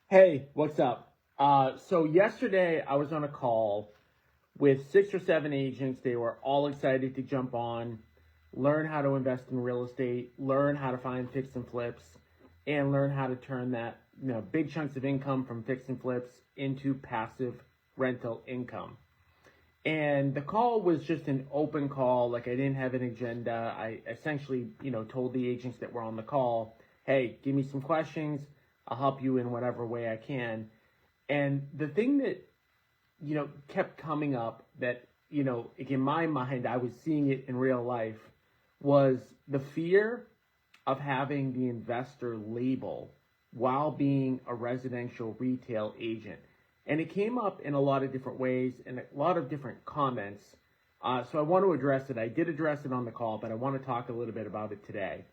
Hey, what's up? So yesterday I was on a call with 6 or 7 agents. They were all excited to jump on, learn how to invest in real estate, learn how to find fix and flips, and learn how to turn that, big chunks of income from fix and flips into passive rental income. And the call was just an open call. Like, I didn't have an agenda. I essentially, told the agents that were on the call, hey, give me some questions. I'll help you in whatever way I can. And the thing that, kept coming up that, in my mind, I was seeing it in real life, was the fear of having the investor label while being a residential retail agent. And it came up in a lot of different ways and a lot of different comments. So I want to address it. I did address it on the call, but I want to talk a little bit about it today.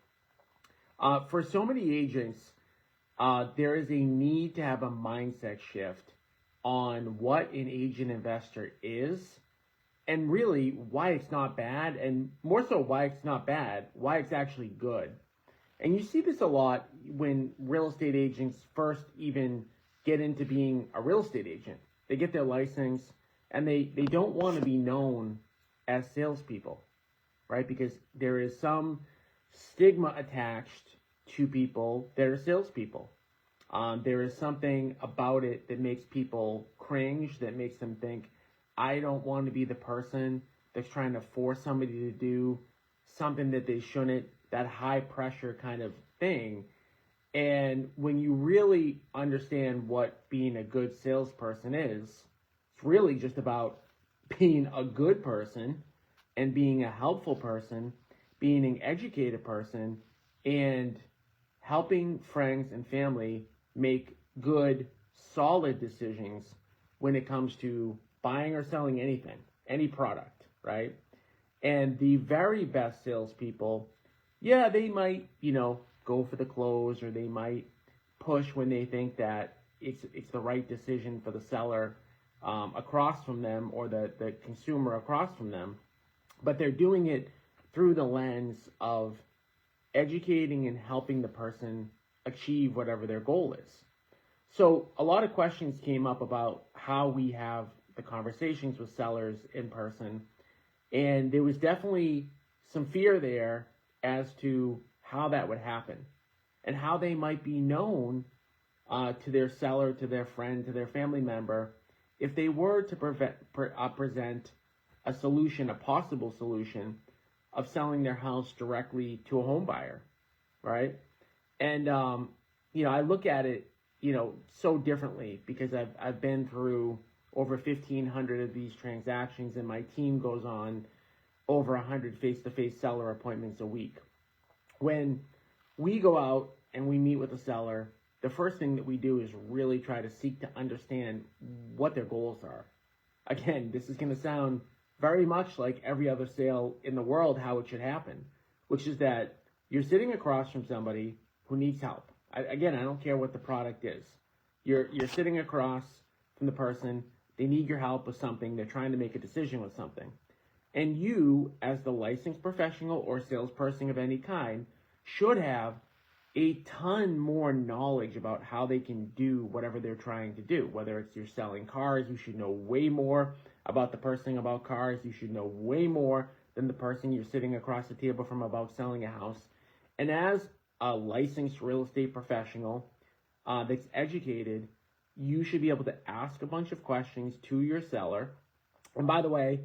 For so many agents, there is a need to have a mindset shift on what an agent investor is and really why it's not bad, and more so why it's not bad, why it's actually good. And you see this a lot when real estate agents first even get into being a real estate agent. They get their license and they don't want to be known as salespeople, right? Because there is some stigma attached to people that are salespeople. There is something about it that makes people cringe, that makes them think, I don't want to be the person that's trying to force somebody to do something that they shouldn't, that high pressure kind of thing. And when you really understand what being a good salesperson is, it's really just about being a good person and being a helpful person, being an educated person, and helping friends and family make good, solid decisions when it comes to buying or selling anything, any product, right? And the very best salespeople, yeah, they might, go for the close, or they might push when they think that it's the right decision for the seller across from them, or the consumer across from them. But they're doing it through the lens of educating and helping the person achieve whatever their goal is. So a lot of questions came up about how we have the conversations with sellers in person. And there was definitely some fear there as to how that would happen and how they might be known to their seller, to their friend, to their family member, if they were to present a solution, a possible solution of selling their house directly to a home buyer, right? And, I look at it, so differently, because I've been through over 1,500 of these transactions, and my team goes on over 100 face-to-face seller appointments a week. When we go out and we meet with a seller, the first thing that we do is really try to seek to understand what their goals are. Again, this is going to sound very much like every other sale in the world, how it should happen, which is that you're sitting across from somebody who needs help. I don't care what the product is. You're sitting across from the person. They need your help with something. They're trying to make a decision with something. And you, as the licensed professional or salesperson of any kind, should have a ton more knowledge about how they can do whatever they're trying to do. Whether it's you're selling cars, you should know way more about the person about cars. You should know way more than the person you're sitting across the table from about selling a house. And as a licensed real estate professional that's educated, you should be able to ask a bunch of questions to your seller. And by the way,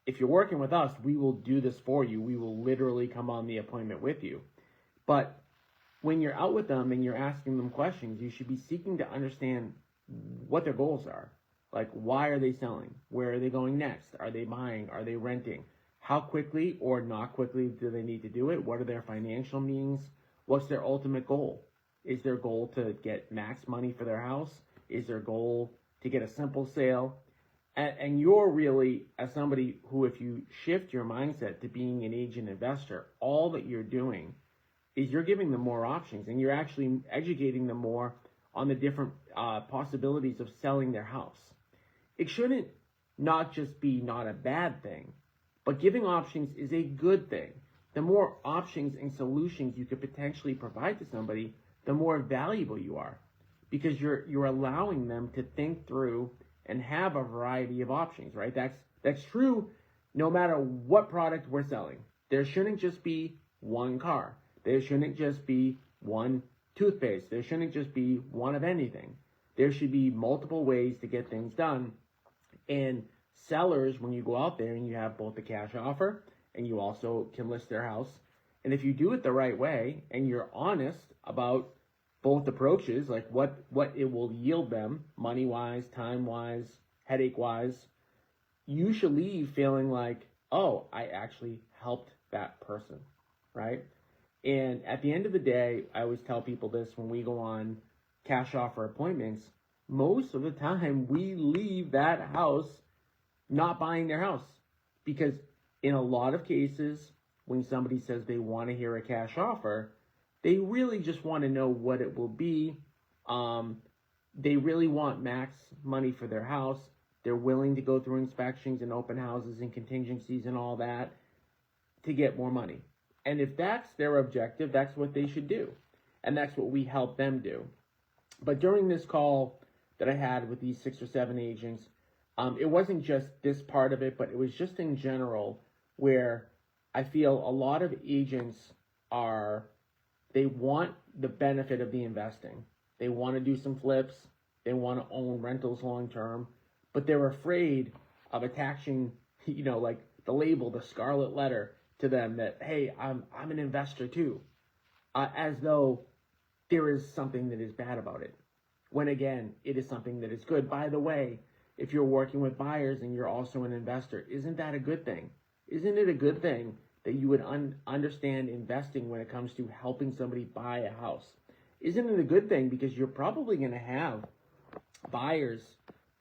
if you're working with us, we will do this for you. We will literally come on the appointment with you. But when you're out with them and you're asking them questions, you should be seeking to understand what their goals are. Like, why are they selling? Where are they going next? Are they buying? Are they renting? How quickly or not quickly do they need to do it? What are their financial means? What's their ultimate goal? Is their goal to get max money for their house? Is their goal to get a simple sale? And you're really, as somebody who, if you shift your mindset to being an agent investor, all that you're doing is you're giving them more options, and you're actually educating them more on the different possibilities of selling their house. It shouldn't not just be not a bad thing, but giving options is a good thing. The more options and solutions you could potentially provide to somebody, the more valuable you are. because you're allowing them to think through and have a variety of options, right? That's true no matter what product we're selling. There shouldn't just be one car. There shouldn't just be one toothpaste. There shouldn't just be one of anything. There should be multiple ways to get things done. And sellers, when you go out there and you have both the cash offer and you also can list their house, and if you do it the right way and you're honest about both approaches, like what it will yield them money-wise, time-wise, headache-wise, you should leave feeling like, oh, I actually helped that person, right? And at the end of the day, I always tell people this when we go on cash offer appointments, most of the time we leave that house not buying their house, because in a lot of cases, when somebody says they want to hear a cash offer, they really just want to know what it will be. They really want max money for their house. They're willing to go through inspections and open houses and contingencies and all that to get more money. And if that's their objective, that's what they should do. And that's what we help them do. But during this call that I had with these 6 or 7 agents, it wasn't just this part of it, but it was just in general where I feel a lot of agents they want the benefit of the investing. They want to do some flips. They want to own rentals long term, but they're afraid of attaching, like the label, the scarlet letter to them that, hey, I'm an investor too, as though there is something that is bad about it. When again, it is something that is good. By the way, if you're working with buyers and you're also an investor, isn't that a good thing? Isn't it a good thing that you would understand investing when it comes to helping somebody buy a house? Isn't it a good thing because you're probably going to have buyers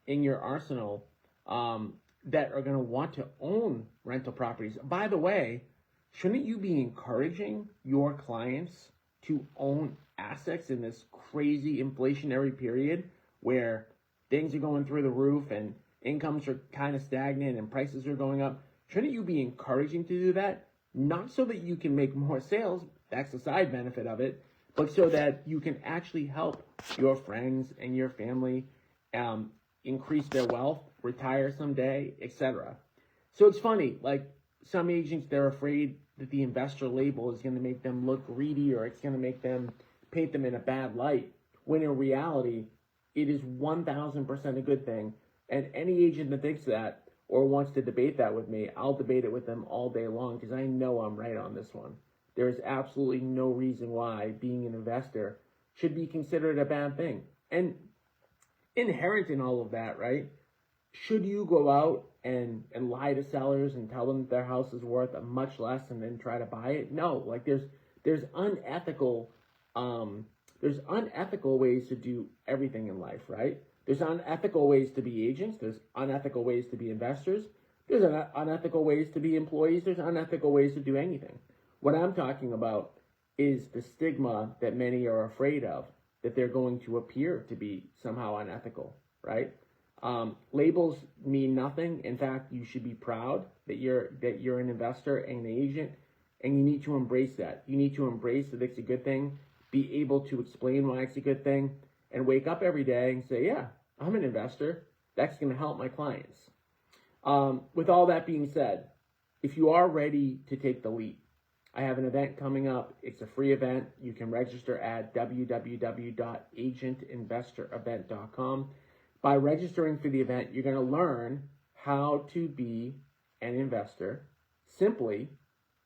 in your arsenal that are going to want to own rental properties? By the way, shouldn't you be encouraging your clients to own assets in this crazy inflationary period where things are going through the roof and incomes are kind of stagnant and prices are going up? Shouldn't you be encouraging to do that? Not so that you can make more sales, that's the side benefit of it, but so that you can actually help your friends and your family increase their wealth, retire someday, etc. So it's funny, like some agents, they're afraid that the investor label is going to make them look greedy or it's going to make them paint them in a bad light, when in reality, it is 1000% a good thing. And any agent that thinks that or wants to debate that with me, I'll debate it with them all day long because I know I'm right on this one. There is absolutely no reason why being an investor should be considered a bad thing. And inherent in all of that, right? Should you go out and lie to sellers and tell them that their house is worth much less and then try to buy it? No, like there's unethical ways to do everything in life, right? There's unethical ways to be agents. There's unethical ways to be investors. There's unethical ways to be employees. There's unethical ways to do anything. What I'm talking about is the stigma that many are afraid of, that they're going to appear to be somehow unethical, right? Labels mean nothing. In fact, you should be proud that you're an investor and an agent, and you need to embrace that. You need to embrace that it's a good thing, be able to explain why it's a good thing, and wake up every day and say, yeah, I'm an investor. That's going to help my clients. With all that being said, if you are ready to take the leap, I have an event coming up. It's a free event. You can register at www.agentinvestorevent.com. By registering for the event, you're going to learn how to be an investor simply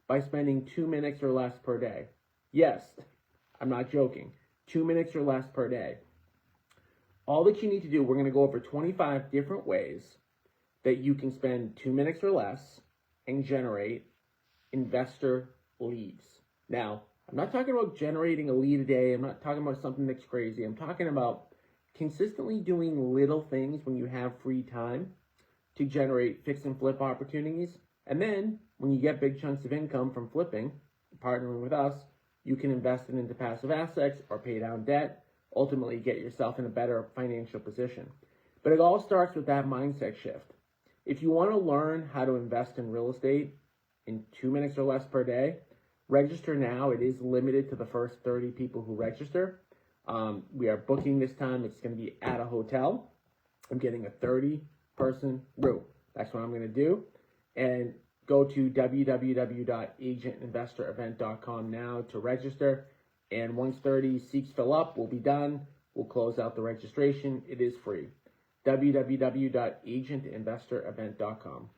by spending 2 minutes or less per day. Yes, I'm not joking. 2 minutes or less per day. All that you need to do, we're going to go over 25 different ways that you can spend 2 minutes or less and generate investor leads. Now, I'm not talking about generating a lead a day. I'm not talking about something that's crazy. I'm talking about consistently doing little things when you have free time to generate fix and flip opportunities. And then when you get big chunks of income from flipping, partnering with us, you can invest it into passive assets or pay down debt, ultimately get yourself in a better financial position. But it all starts with that mindset shift. If you want to learn how to invest in real estate in 2 minutes or less per day, register now. It is limited to the first 30 people who register. We are booking this time. It's going to be at a hotel. I'm getting a 30-person room. That's what I'm going to do. And go to www.agentinvestorevent.com now to register. And once 30 seats fill up, we'll be done. We'll close out the registration. It is free. www.agentinvestorevent.com.